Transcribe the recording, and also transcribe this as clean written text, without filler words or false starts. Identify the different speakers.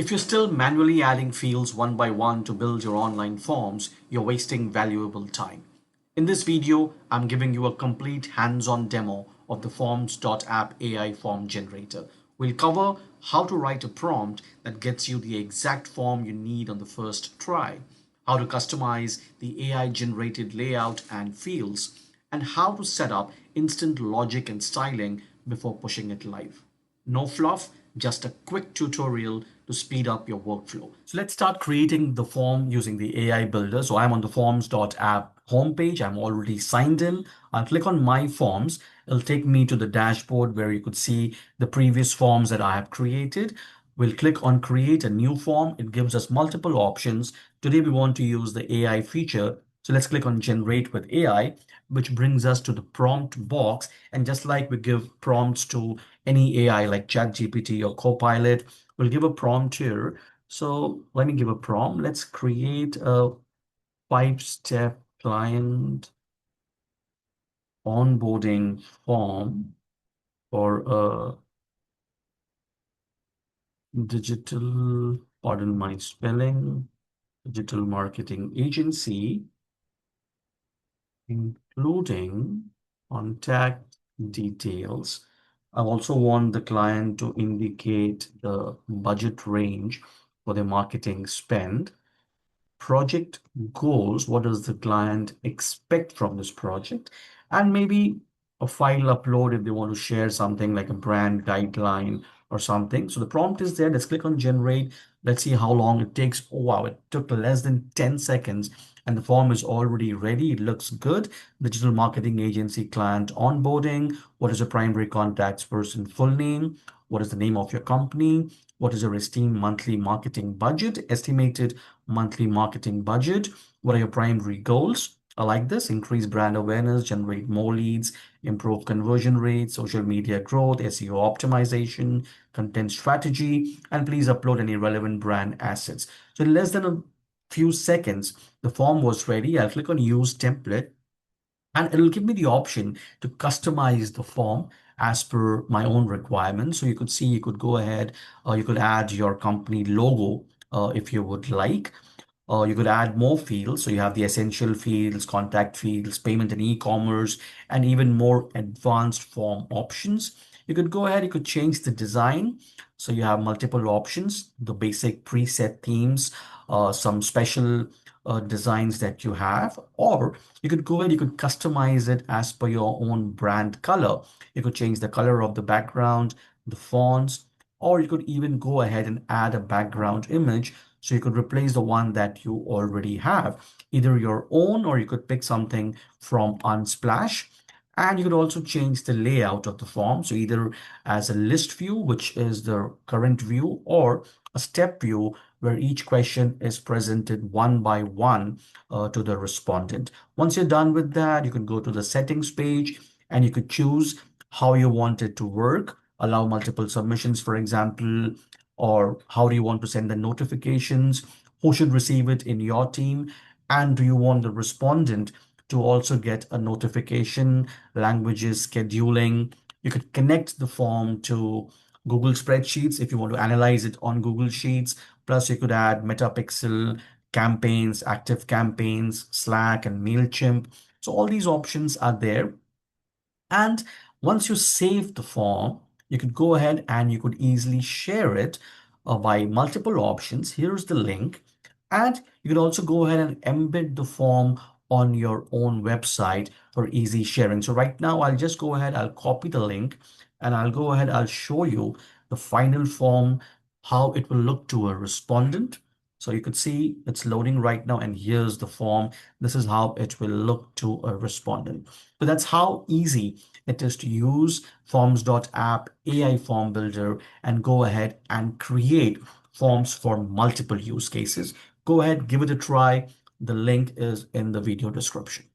Speaker 1: If you're still manually adding fields one by one to build your online forms, you're wasting valuable time. In this video, I'm giving you a complete hands-on demo of the forms.app AI form generator. We'll cover how to write a prompt that gets you the exact form you need on the first try, how to customize the AI generated layout and fields, and how to set up instant logic and styling before pushing it live. No fluff, just a quick tutorial to speed up your workflow. So let's start creating the form using the AI builder. So I'm on the forms.app homepage. I'm already signed in. I'll click on my forms. It'll take me to the dashboard where you could see the previous forms that I have created. We'll click on create a new form. It gives us multiple options. Today we want to use the AI feature. So let's click on generate with AI, which brings us to the prompt box. And just like we give prompts to any AI like ChatGPT or Copilot, we'll give a prompt here. So let me give a prompt. Let's create a 5-step client onboarding form for a digital, pardon my spelling, digital marketing agency, including contact details. I also want the client to indicate the budget range for their marketing spend. Project goals, what does the client expect from this project? And maybe a file upload if they want to share something like a brand guideline or something. So the prompt is there. Let's click on generate. Let's see how long it takes. Oh, wow, it took less than 10 seconds and the form is already ready. It looks good. Digital marketing agency client onboarding. What is the primary contacts person full name? What is the name of your company? What is your esteemed monthly marketing budget? Estimated monthly marketing budget. What are your primary goals? I like this. Increase brand awareness, generate more leads, improve conversion rates, social media growth, SEO optimization, content strategy, and please upload any relevant brand assets. So in less than a few seconds, the form was ready. I'll click on use template and it'll give me the option to customize the form as per my own requirements. So you could see, you could go ahead, you could add your company logo if you would like. You could add more fields. So you have the essential fields, contact fields, payment and e-commerce, and even more advanced form options. You could go ahead, you could change the design. So you have multiple options, the basic preset themes, some special designs that you have, or you could go ahead, you could customize it as per your own brand color. You could change the color of the background, the fonts, or you could even go ahead and add a background image. So you could replace the one that you already have, either your own, or you could pick something from Unsplash. And you could also change the layout of the form. So either as a list view, which is the current view, or a step view where each question is presented one by one to the respondent. Once you're done with that, you can go to the settings page and you could choose how you want it to work, allow multiple submissions, for example, or how do you want to send the notifications, who should receive it in your team, and do you want the respondent to also get a notification, languages, scheduling. You could connect the form to Google Spreadsheets if you want to analyze it on Google Sheets. Plus, you could add Metapixel, campaigns, active campaigns, Slack, and MailChimp. So all these options are there. And once you save the form, you could go ahead and you could easily share it by multiple options. Here's the link. And you can also go ahead and embed the form on your own website for easy sharing. So right now, I'll just go ahead, I'll copy the link and I'll go ahead, I'll show you the final form, how it will look to a respondent. So you could see it's loading right now, and here's the form. This is how it will look to a respondent. So that's how easy it is to use forms.app AI form builder and go ahead and create forms for multiple use cases. Go ahead, give it a try. The link is in the video description.